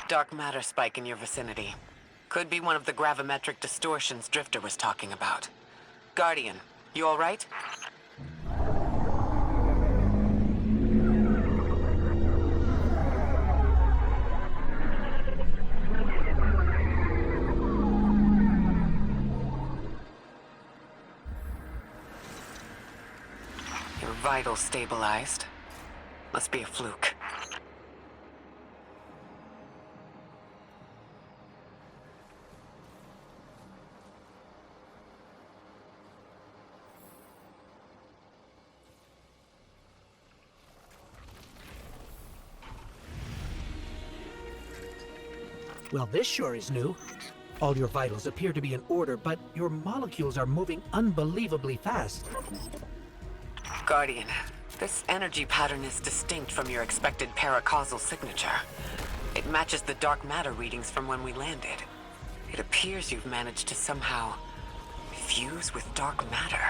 Dark matter spike in your vicinity. Could be one of the gravimetric distortions Drifter was talking about. Guardian, you alright? Your vitals stabilized. Must be a fluke. Well, this sure is new. All your vitals appear to be in order, but your molecules are moving unbelievably fast. Guardian, this energy pattern is distinct from your expected paracausal signature. It matches the dark matter readings from when we landed. It appears you've managed to somehow fuse with dark matter.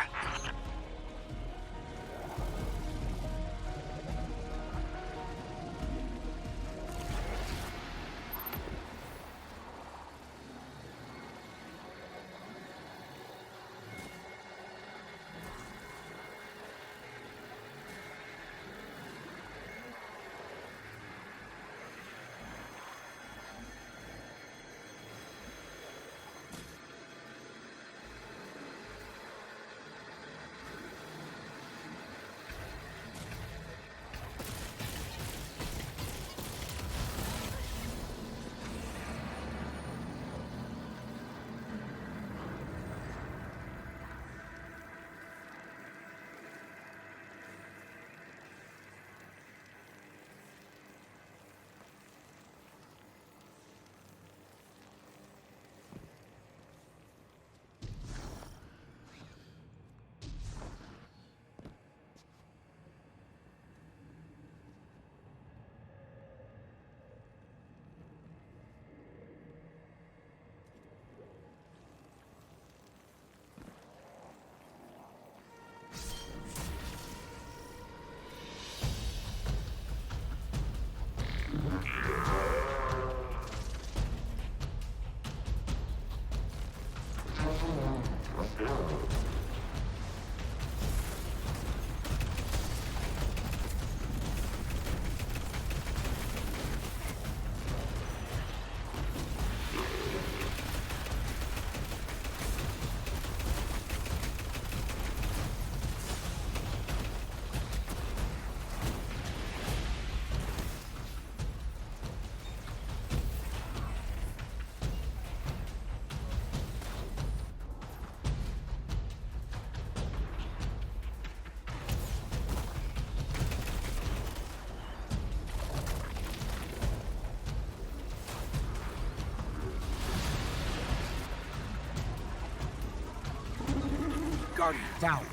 Guardian, down.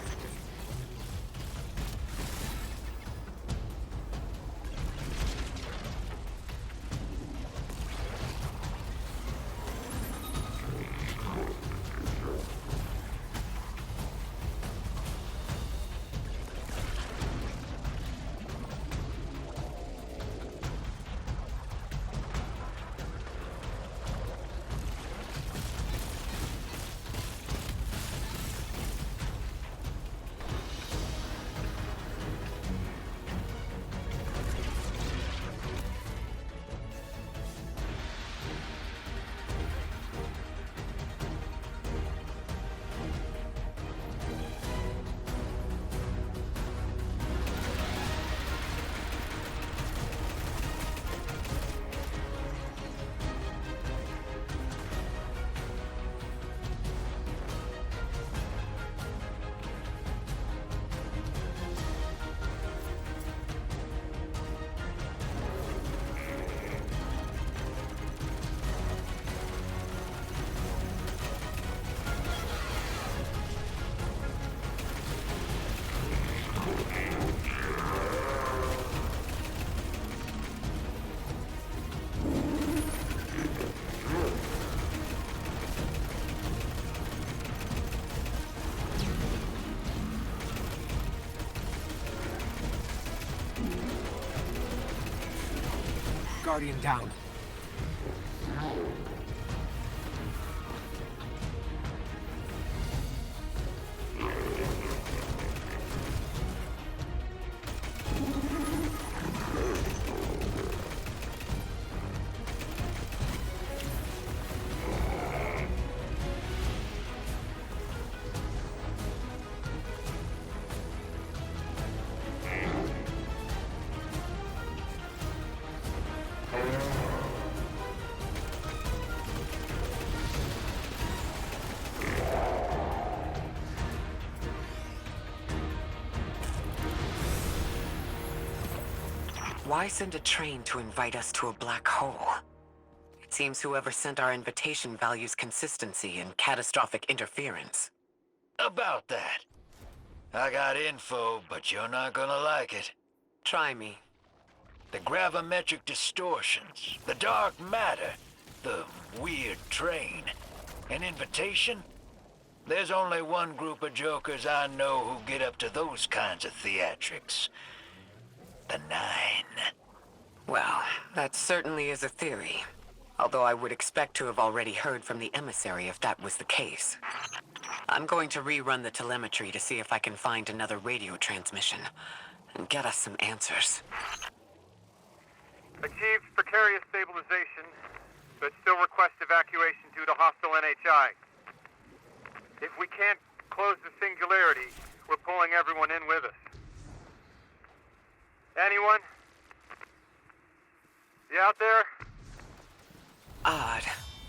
Guardian down. Why send a train to invite us to a black hole? It seems whoever sent our invitation values consistency and catastrophic interference. About that. I got info, but you're not gonna like it. Try me. The gravimetric distortions, the dark matter, the weird train. An invitation? There's only one group of jokers I know who get up to those kinds of theatrics. The Nine. Well, that certainly is a theory. Although I would expect to have already heard from the emissary if that was the case. I'm going to rerun the telemetry to see if I can find another radio transmission and get us some answers. Achieved precarious stabilization, but still request evacuation due to hostile NHI. If we can't close the singularity, we're pulling everyone in with us. Anyone? You out there? Odd.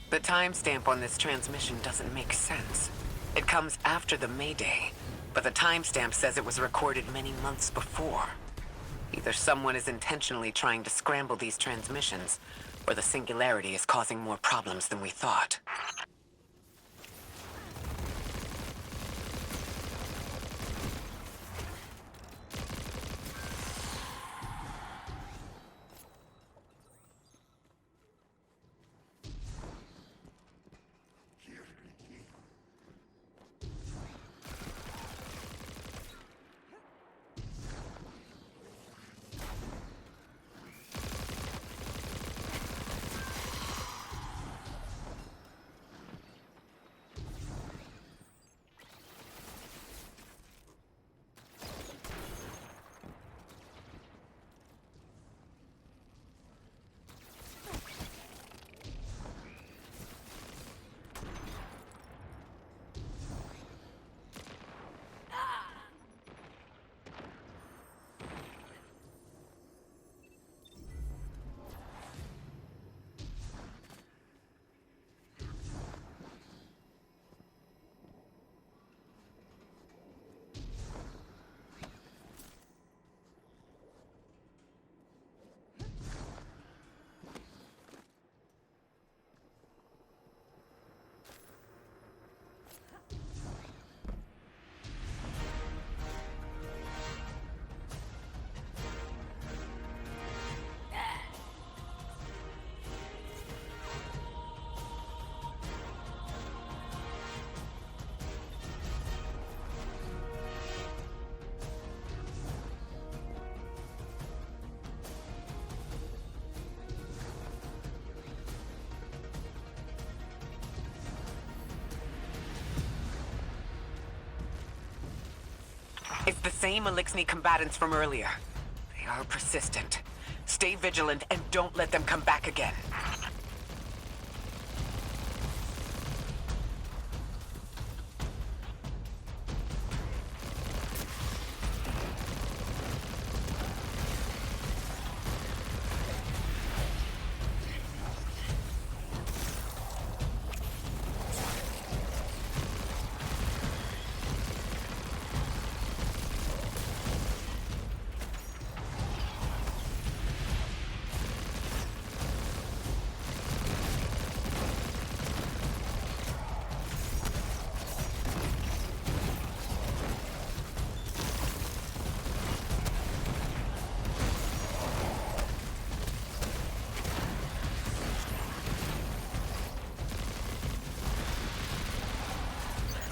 The timestamp on this transmission doesn't make sense. It comes after the Mayday, but the timestamp says it was recorded many months before. Either someone is intentionally trying to scramble these transmissions, or the singularity is causing more problems than we thought. It's the same Elixni combatants from earlier. They are persistent. Stay vigilant and don't let them come back again.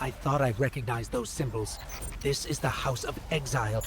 I thought I recognized those symbols. This is the House of Exile.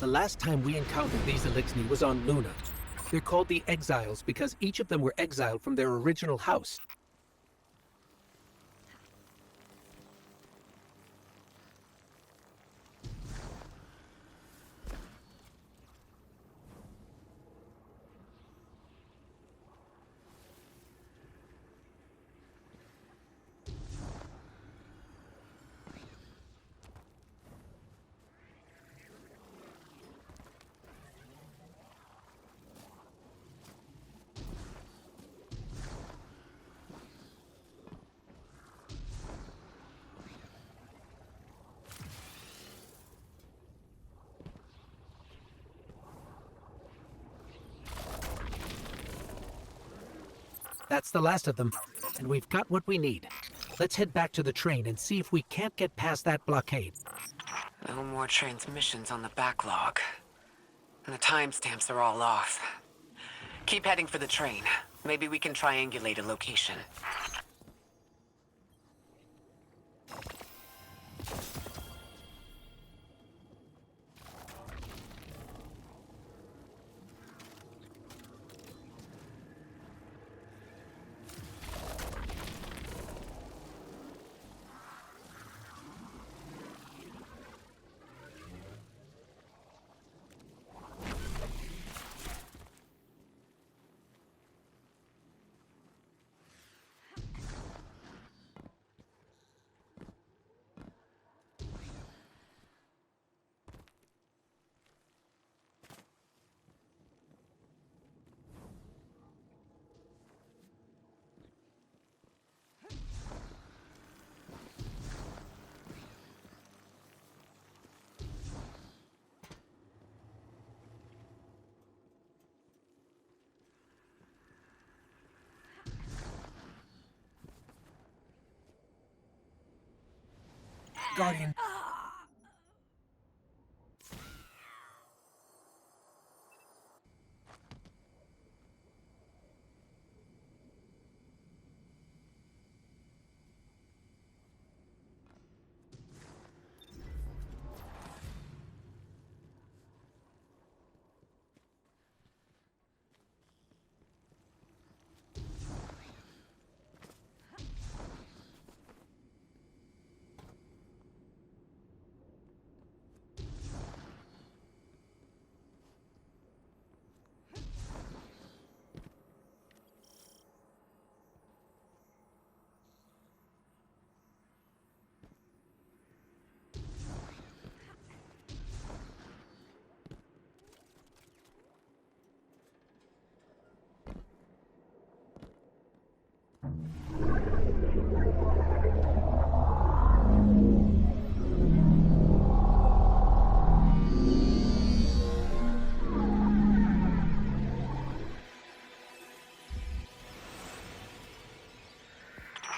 The last time we encountered these Elixni was on Luna. They're called the Exiles because each of them were exiled from their original house. That's the last of them, and we've got what we need. Let's head back to the train and see if we can't get past that blockade. No more transmissions on the backlog. And the timestamps are all off. Keep heading for the train. Maybe we can triangulate a location. Guardian.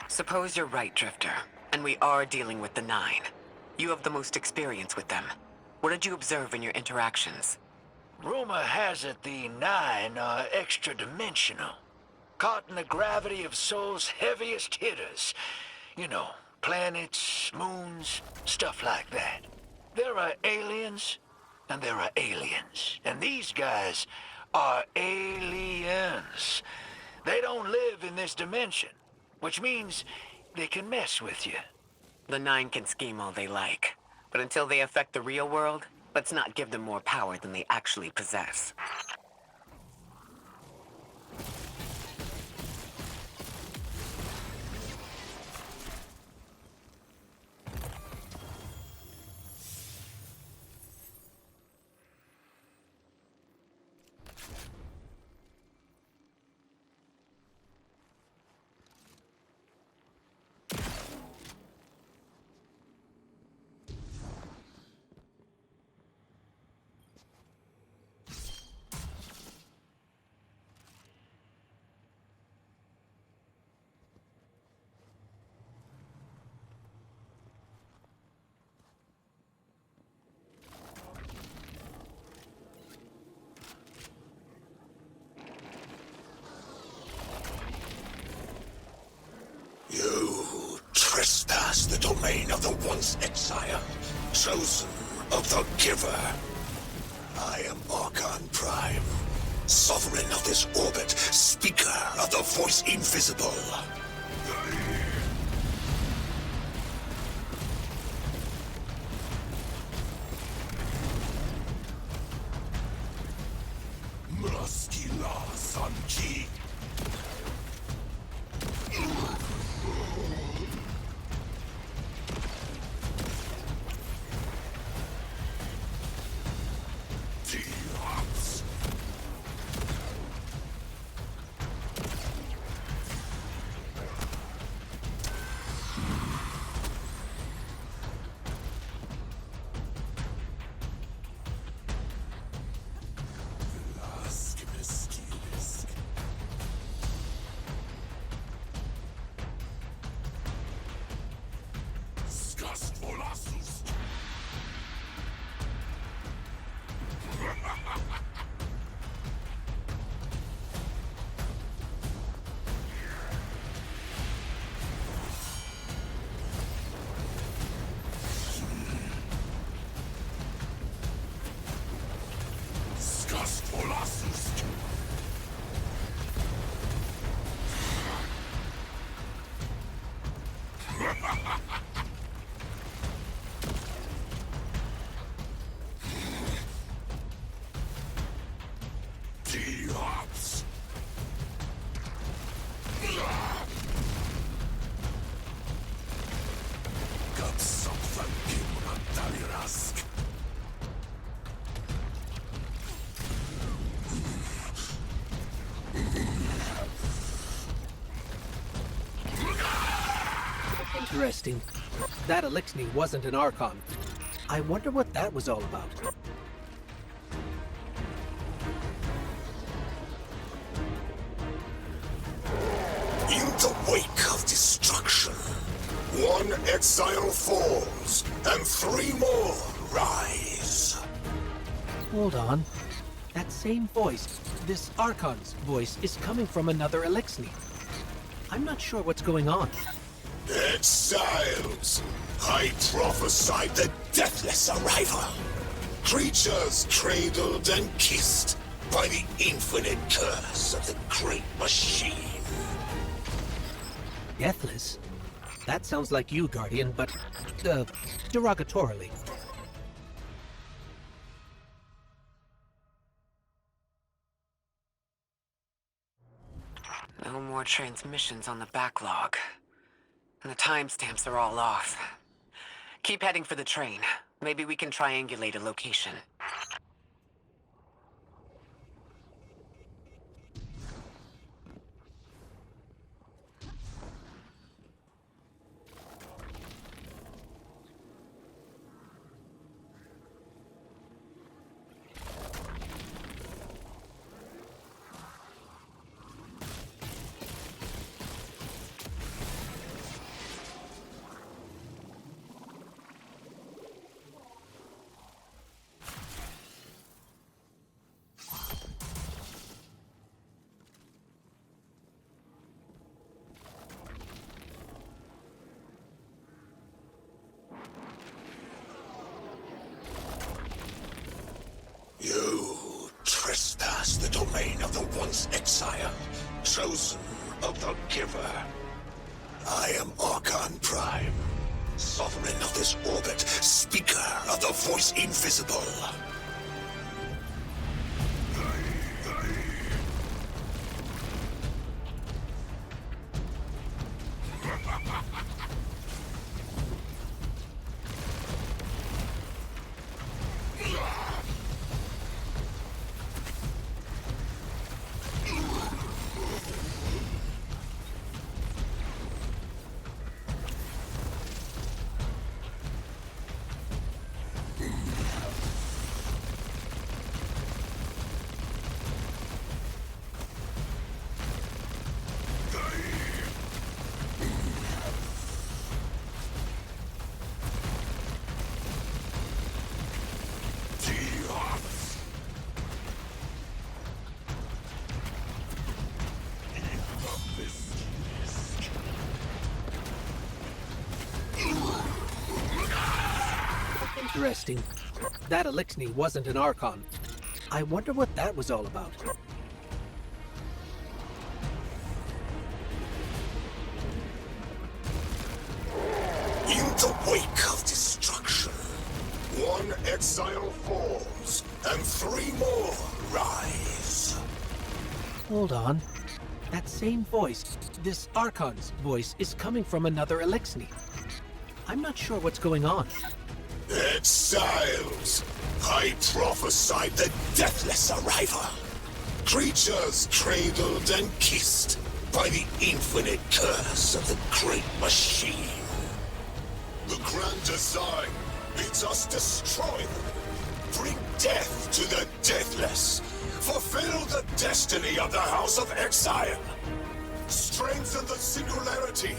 Suppose you're right, Drifter, and we are dealing with the Nine. You have the most experience with them. What did you observe in your interactions? Rumor has it the Nine are extra-dimensional. Caught in the gravity of Sol's heaviest hitters. You know, planets, moons, stuff like that. There are aliens, and there are aliens. And these guys are aliens. They don't live in this dimension, which means they can mess with you. The Nine can scheme all they like, but until they affect the real world, let's not give them more power than they actually possess. You trespass the domain of the once exile, chosen of the Giver. I am Archon Prime, sovereign of this orbit, speaker of the voice invisible. Mraskila Sanki. T-Ops. T-Ops. Kapsokvan Kimran Talirask. Interesting. That Elixni wasn't an Archon. I wonder what that was all about. In the wake of destruction, one exile falls, and 3 more rise. Hold on. That same voice, this Archon's voice, is coming from another Elixni. I'm not sure what's going on. Exiles! I prophesied the deathless arrival. Creatures cradled and kissed by the infinite curse of the great machine. Deathless? That sounds like you, Guardian, but, derogatorily. No more transmissions on the backlog. And the timestamps are all off. Keep heading for the train. Maybe we can triangulate a location. You trespass the domain of the once exile, chosen of the giver. I am Archon Prime, sovereign of this orbit, speaker of the voice invisible. Interesting. That Elixni wasn't an Archon. I wonder what that was all about. In the wake of destruction, one exile falls, and 3 more rise. Hold on. That same voice, this Archon's voice, is coming from another Eliksni. I'm not sure what's going on. Exiles! I prophesied the deathless arrival. Creatures cradled and kissed by the infinite curse of the great machine. The grand design bids us destroy them. Bring death to the deathless. Fulfill the destiny of the House of Exile. Strengthen the singularity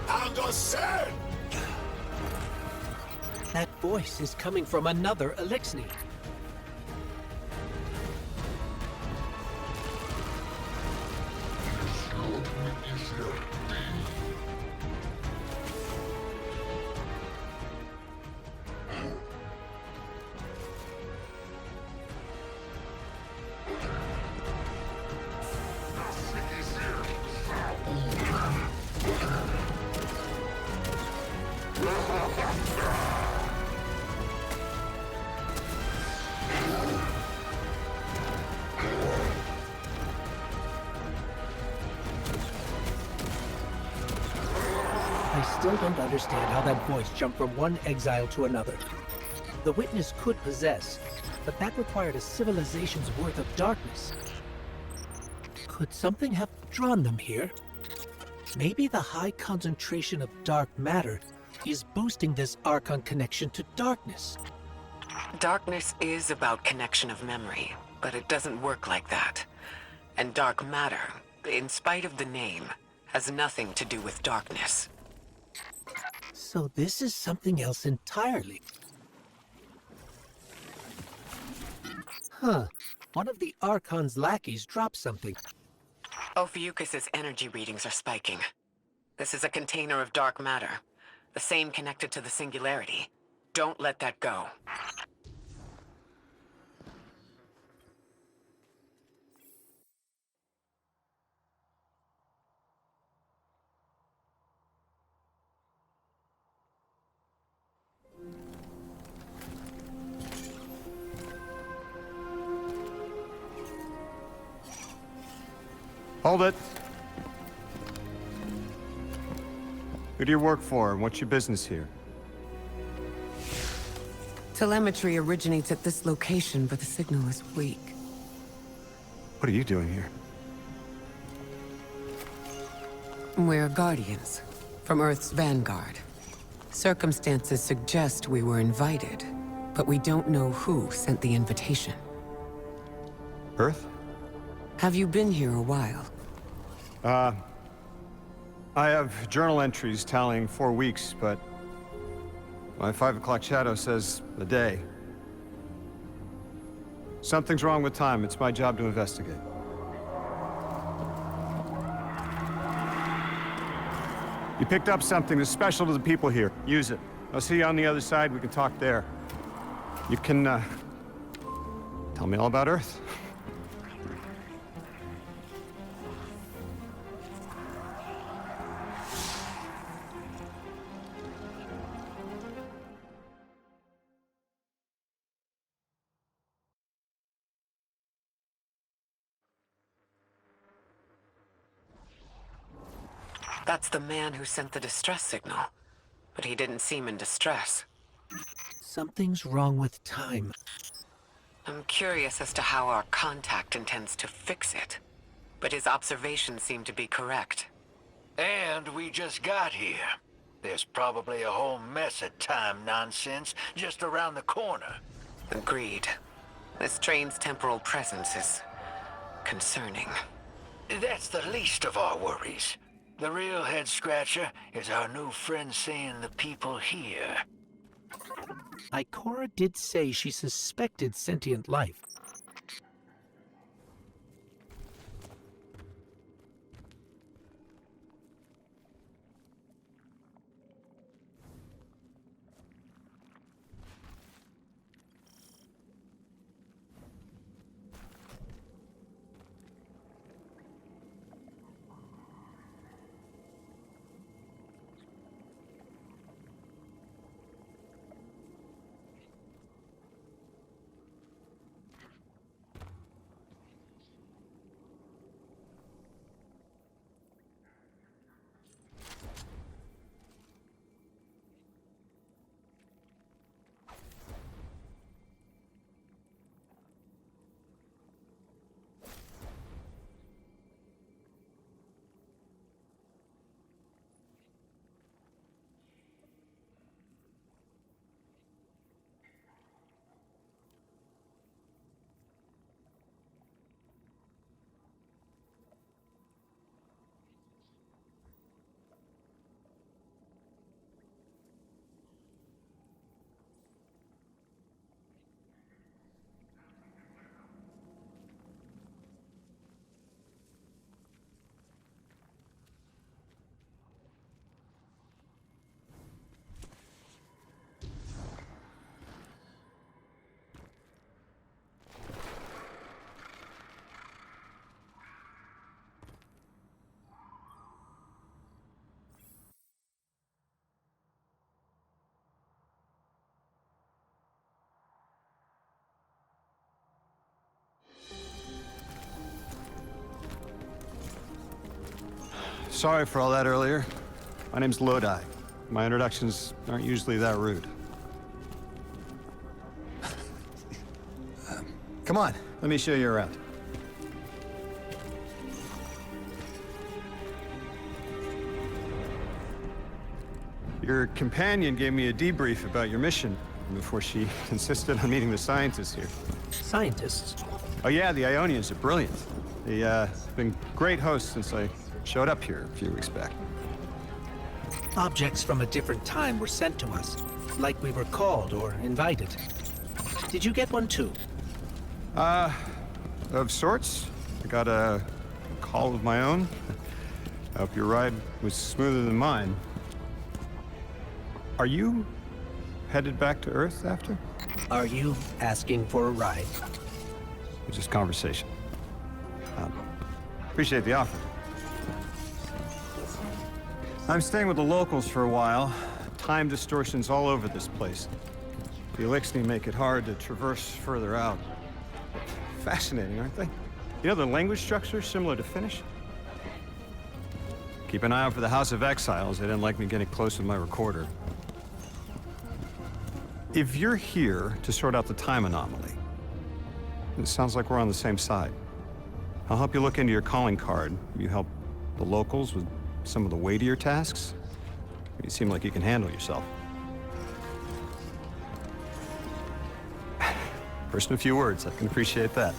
and ascend. That voice is coming from another Eliksni. I still don't understand how that voice jumped from one exile to another. The Witness could possess, but that required a civilization's worth of darkness. Could something have drawn them here? Maybe the high concentration of dark matter is boosting this Archon connection to darkness. Darkness is about connection of memory, but it doesn't work like that. And dark matter, in spite of the name, has nothing to do with darkness. So this is something else entirely. Huh. One of the Archon's lackeys dropped something. Ophiuchus's energy readings are spiking. This is a container of dark matter, the same connected to the Singularity. Don't let that go. Hold it. Who do you work for, and what's your business here? Telemetry originates at this location, but the signal is weak. What are you doing here? We're Guardians, from Earth's vanguard. Circumstances suggest we were invited, but we don't know who sent the invitation. Earth? Have you been here a while? I have journal entries tallying 4 weeks, but my 5 o'clock shadow says a day. Something's wrong with time. It's my job to investigate. You picked up something that's special to the people here. Use it. I'll see you on the other side. We can talk there. You can, tell me all about Earth. That's the man who sent the distress signal. But he didn't seem in distress. Something's wrong with time. I'm curious as to how our contact intends to fix it. But his observations seem to be correct. And we just got here. There's probably a whole mess of time nonsense just around the corner. Agreed. This train's temporal presence is concerning. That's the least of our worries. The real head-scratcher is our new friend seeing the people here. Ikora did say she suspected sentient life. Sorry for all that earlier. My name's Lodi. My introductions aren't usually that rude. Come on, let me show you around. Your companion gave me a debrief about your mission before she insisted on meeting the scientists here. Scientists? Oh yeah, the Ionians are brilliant. They've been great hosts since I showed up here a few weeks back. Objects from a different time were sent to us, like we were called or invited. Did you get one too? Of sorts. I got a call of my own. I hope your ride was smoother than mine. Are you headed back to Earth after? Are you asking for a ride? It's just conversation. Appreciate the offer. I'm staying with the locals for a while. Time distortions all over this place. The Elixni make it hard to traverse further out. Fascinating, aren't they? You know, the language structure is similar to Finnish. Keep an eye out for the House of Exiles. They didn't like me getting close with my recorder. If you're here to sort out the time anomaly, it sounds like we're on the same side. I'll help you look into your calling card. You help the locals with some of the weightier tasks. You seem like you can handle yourself. First in a few words, I can appreciate that.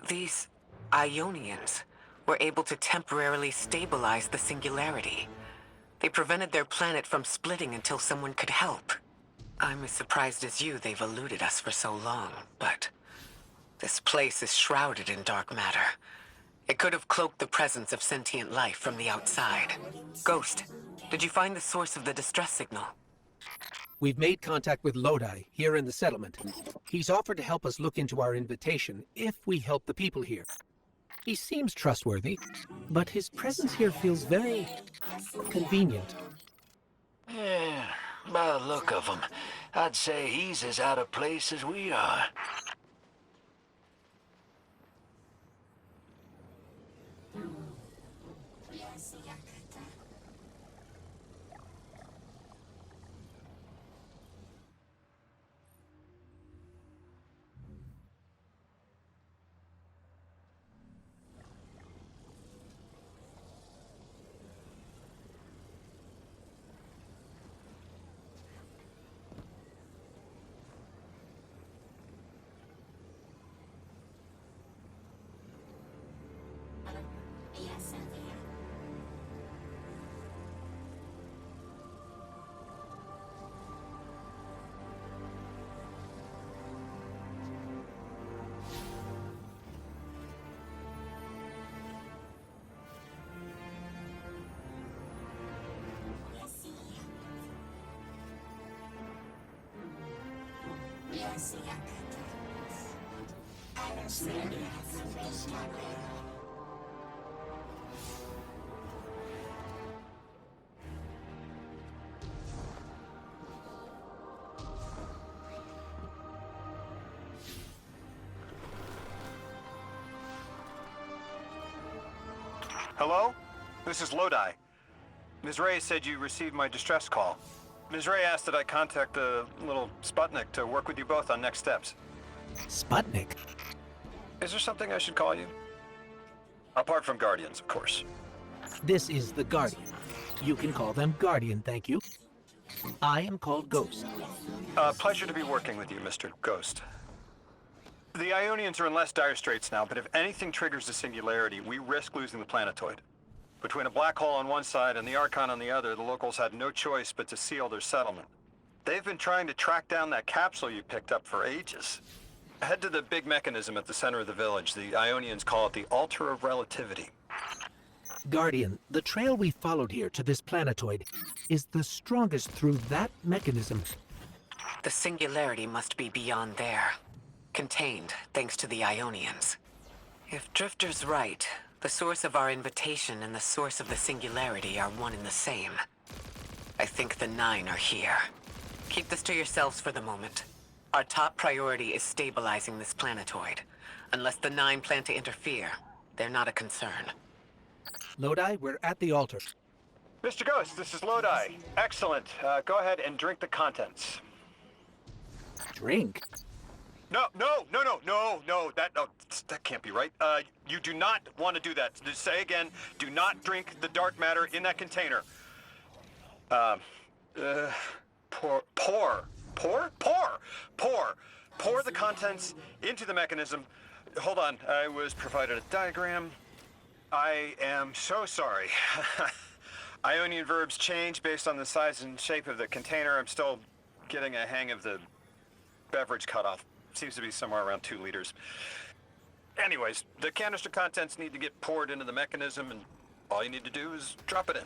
These Ionians were able to temporarily stabilize the singularity. They prevented their planet from splitting until someone could help. I'm as surprised as you they've eluded us for so long, but this place is shrouded in dark matter. It could have cloaked the presence of sentient life from the outside. Ghost, did you find the source of the distress signal? We've made contact with Lodi here in the settlement. He's offered to help us look into our invitation if we help the people here. He seems trustworthy, but his presence here feels very convenient. Yeah, by the look of him, I'd say he's as out of place as we are. Hello? This is Lodi. Ms. Ray said you received my distress call. Ms. Ray asked that I contact the little Sputnik to work with you both on next steps. Sputnik? Is there something I should call you? Apart from Guardians, of course. This is the Guardian. You can call them Guardian, thank you. I am called Ghost. Pleasure to be working with you, Mr. Ghost. The Ionians are in less dire straits now, but if anything triggers the singularity, we risk losing the planetoid. Between a black hole on one side and the Archon on the other, the locals had no choice but to seal their settlement. They've been trying to track down that capsule you picked up for ages. Head to the big mechanism at the center of the village. The Ionians call it the Altar of Relativity. Guardian, the trail we followed here to this planetoid is the strongest through that mechanism. The singularity must be beyond there. Contained, thanks to the Ionians. If Drifter's right, the source of our invitation and the source of the singularity are one and the same. I think the Nine are here. Keep this to yourselves for the moment. Our top priority is stabilizing this planetoid. Unless the Nine plan to interfere, they're not a concern. Lodi, we're at the altar. Mr. Ghost, this is Lodi. Excellent. Go ahead and drink the contents. Drink? No, that can't be right. You do not want to do that. Just say again, do not drink the dark matter in that container. Pour the contents into the mechanism. Hold on, I was provided a diagram. I am so sorry. Ionian verbs change based on the size and shape of the container. I'm still getting a hang of the beverage cutoff. Seems to be somewhere around 2 liters. Anyways, the canister contents need to get poured into the mechanism, and all you need to do is drop it in.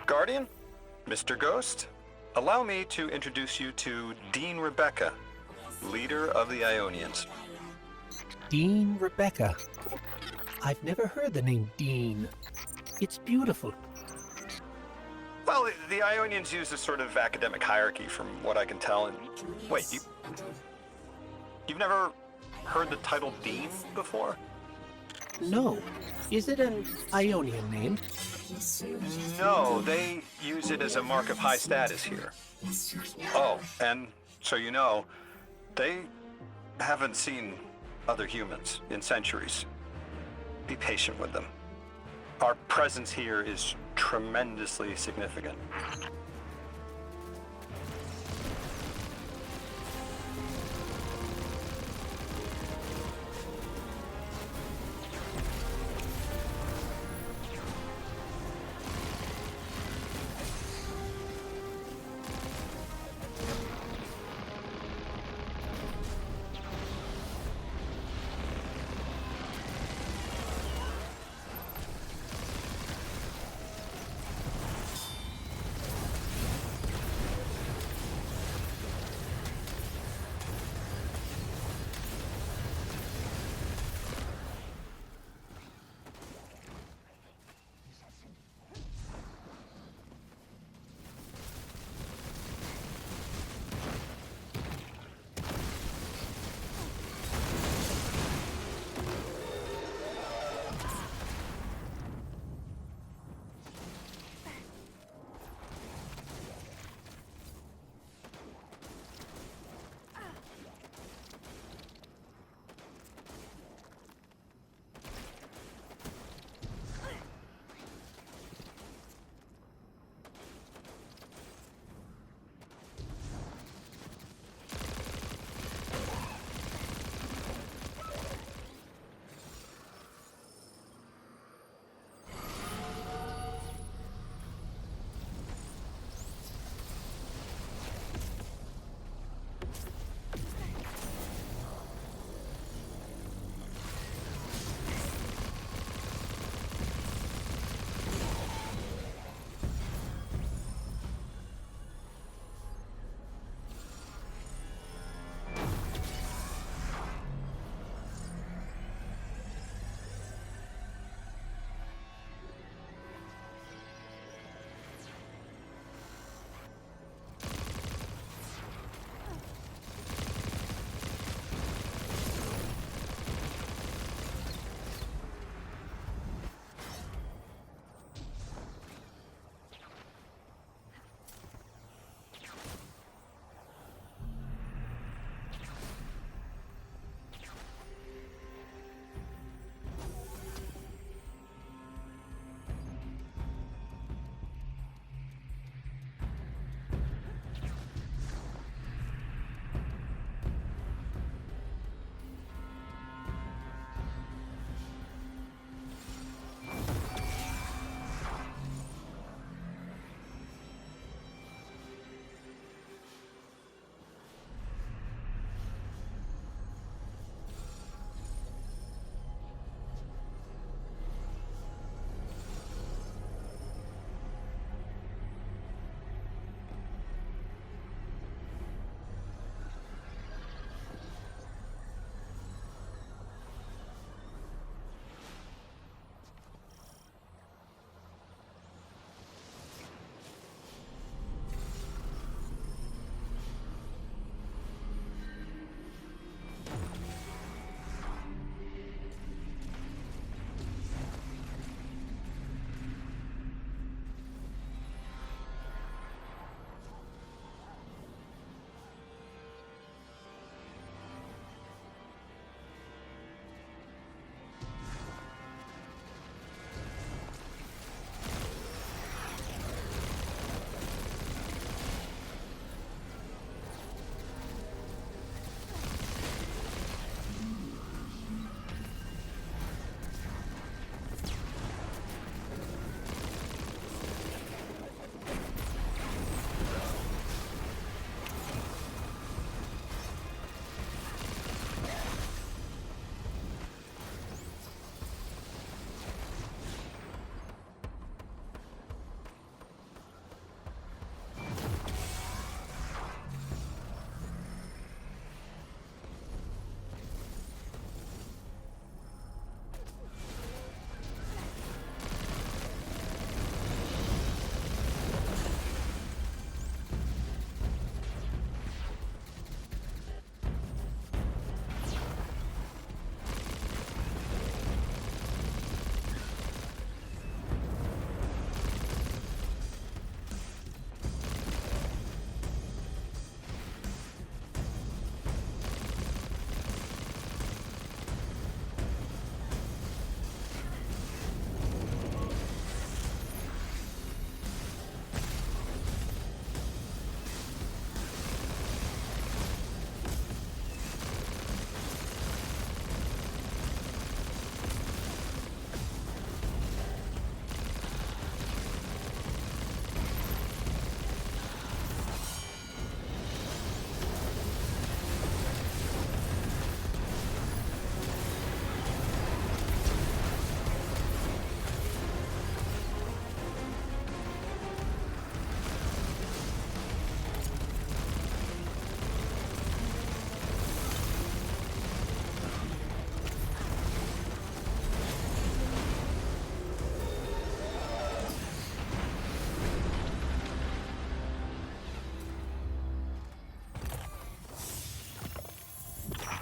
Guardian, Mr. Ghost, allow me to introduce you to Dean Rebecca, leader of the Ionians. Dean Rebecca. I've never heard the name Dean. It's beautiful. Well, the Ionians use a sort of academic hierarchy from what I can tell, and wait, you've never heard the title Dean before? No. Is it an Ionian name? No, they use it as a mark of high status here. Oh, and so you know, they haven't seen other humans in centuries. Be patient with them. Our presence here is tremendously significant.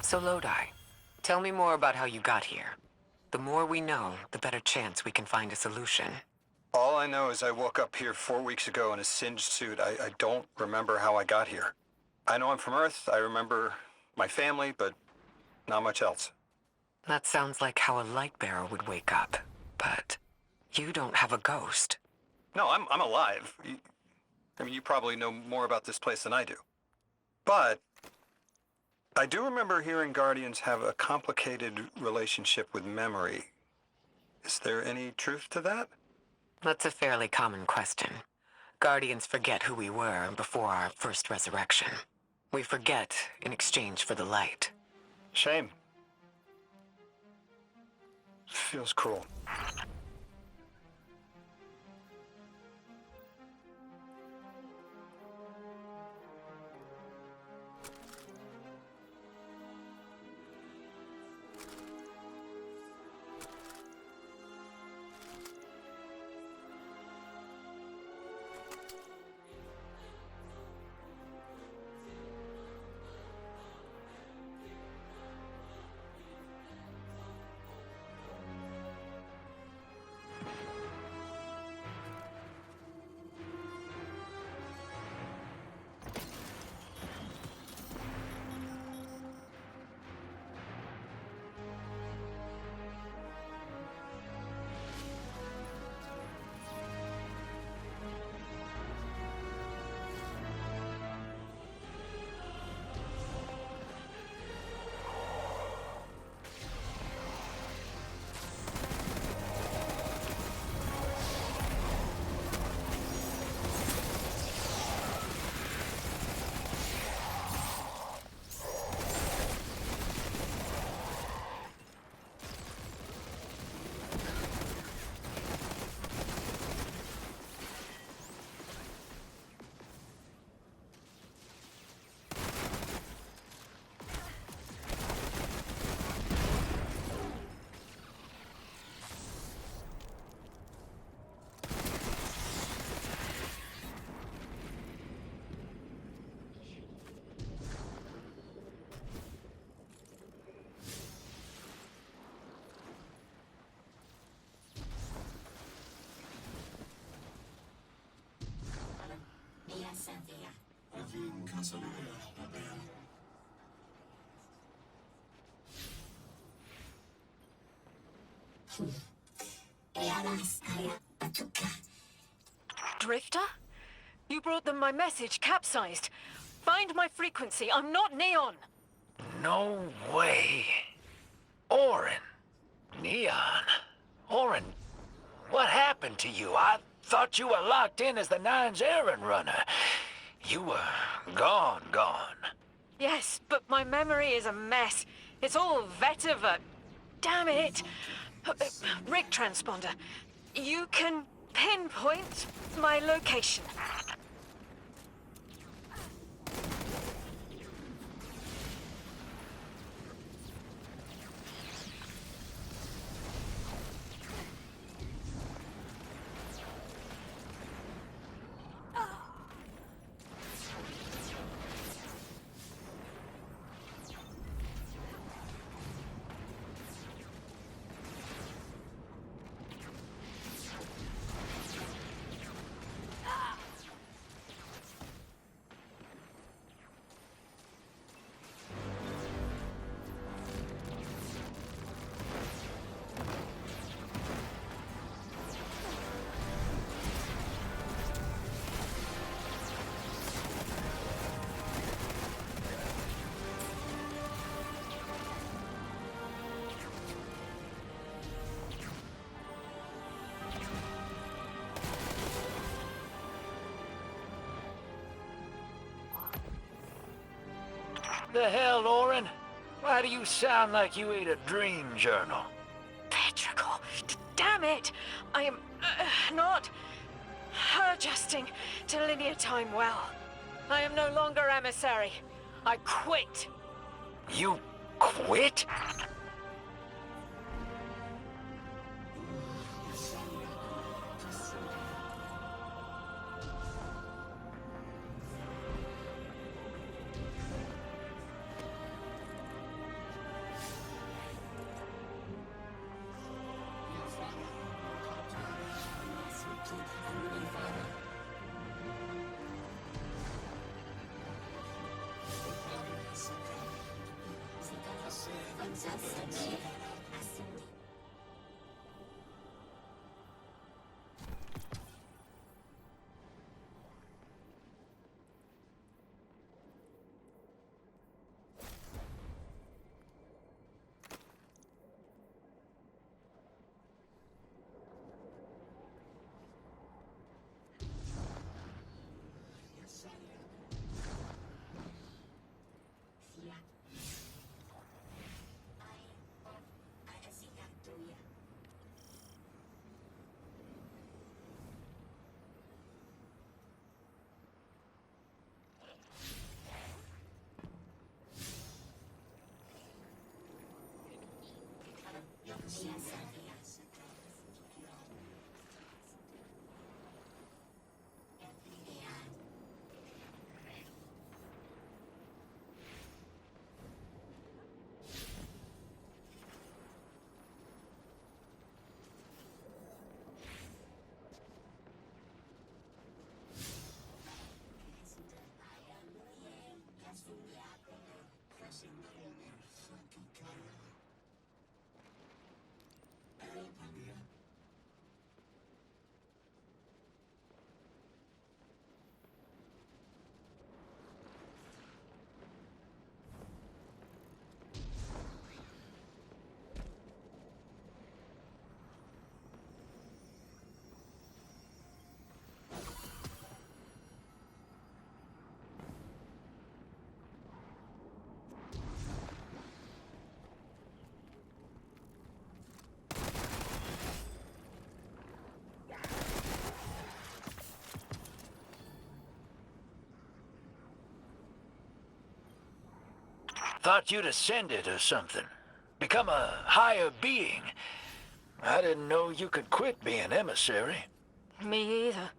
So Lodi, tell me more about how you got here. The more we know, the better chance we can find a solution. All I know is I woke up here 4 weeks ago in a singed suit. I don't remember how I got here. I know I'm from Earth. I remember my family, but not much else. That sounds like how a light bearer would wake up. But you don't have a ghost. No, I'm alive. You probably know more about this place than I do. But I do remember hearing Guardians have a complicated relationship with memory. Is there any truth to that? That's a fairly common question. Guardians forget who we were before our first resurrection. We forget in exchange for the light. Shame. Feels cruel. Drifter? You brought them my message, capsized. Find my frequency. I'm not Neon. No way. Orin. Neon. Orin, what happened to you? I thought you were locked in as the Nine's errand runner. You were gone. Yes, but my memory is a mess. It's all vetiver. Damn it. Rig transponder. You can pinpoint my location. The hell, Orin? Why do you sound like you ate a dream journal? Petrichor. Damn it. I am not adjusting to linear time well. I am no longer emissary. I quit. You quit? Thought you'd ascended or something. Become a higher being. I didn't know you could quit being emissary. Me either.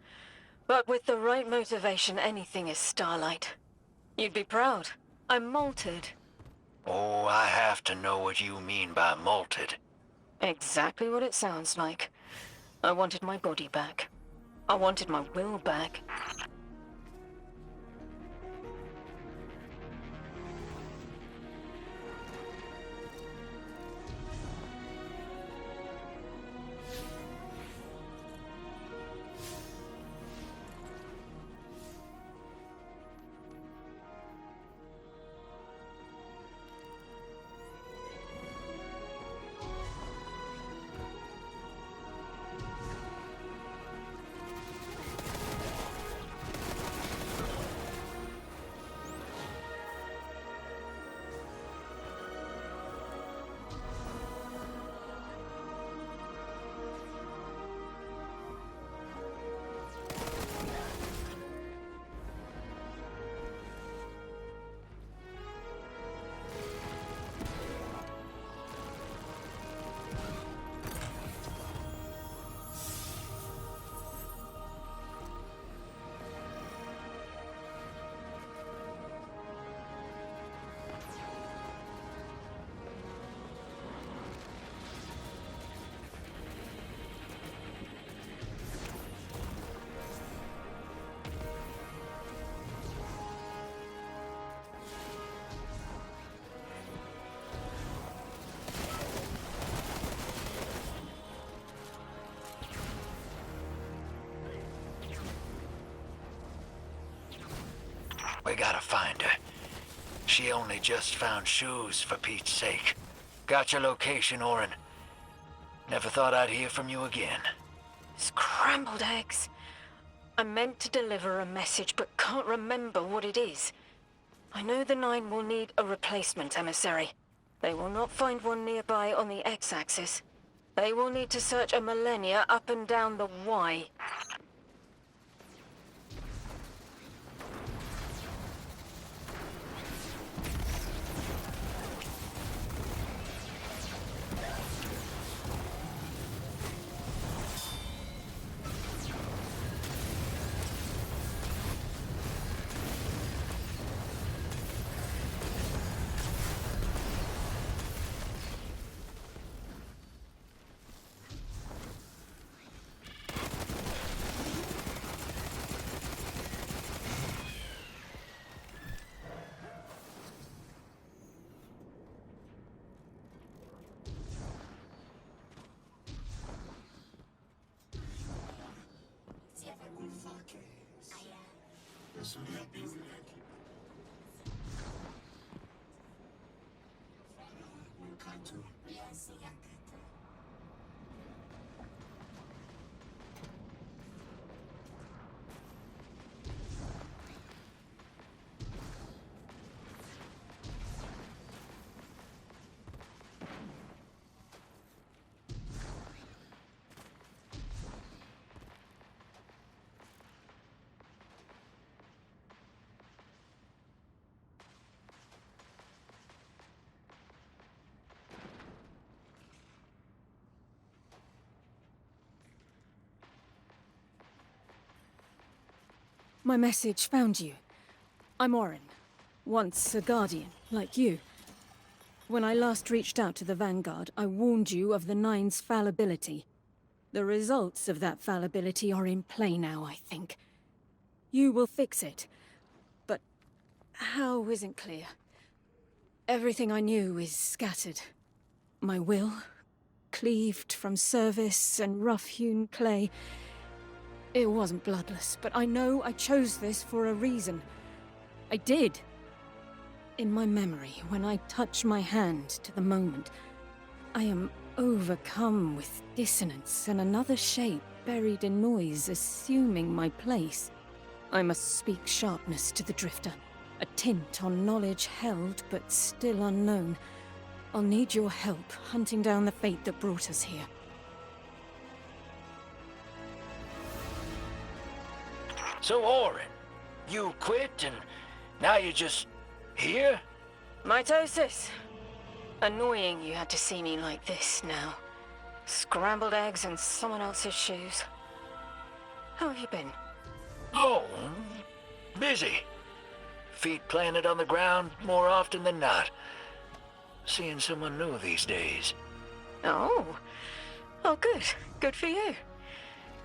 But with the right motivation, anything is Starlight. You'd be proud. I'm malted. Oh, I have to know what you mean by malted. Exactly what it sounds like. I wanted my body back. I wanted my will back. We gotta find her. She only just found shoes, for Pete's sake. Got your location, Orin. Never thought I'd hear from you again. Scrambled eggs. I meant to deliver a message, but can't remember what it is. I know the Nine will need a replacement emissary. They will not find one nearby on the X-axis. They will need to search a millennia up and down the Y. My message found you. I'm Orin, once a Guardian, like you. When I last reached out to the Vanguard, I warned you of the Nine's fallibility. The results of that fallibility are in play now, I think. You will fix it, but how isn't clear. Everything I knew is scattered. My will, cleaved from service and rough-hewn clay. It wasn't bloodless, but I know I chose this for a reason. I did. In my memory, when I touch my hand to the moment, I am overcome with dissonance and another shape buried in noise assuming my place. I must speak sharpness to the Drifter, a tint on knowledge held but still unknown. I'll need your help hunting down the fate that brought us here. So, Orin, you quit and now you're just here? Mitosis. Annoying you had to see me like this now. Scrambled eggs in someone else's shoes. How have you been? Oh, busy. Feet planted on the ground more often than not. Seeing someone new these days. Oh. Oh, good. Good for you.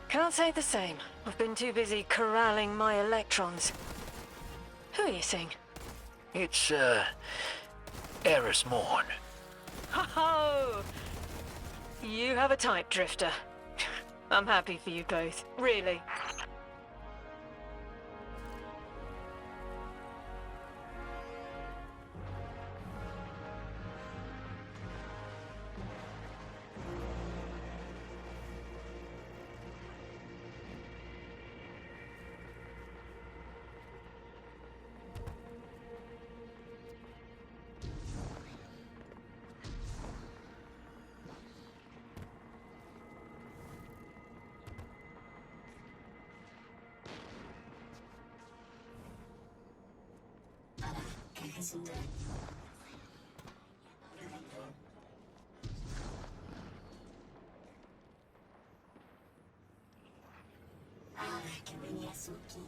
Can't say the same. I've been too busy corralling my electrons. Who are you seeing? It's, Eris Morn. Ho-ho! You have a type, Drifter. I'm happy for you both, really. Ahora que venía Suki.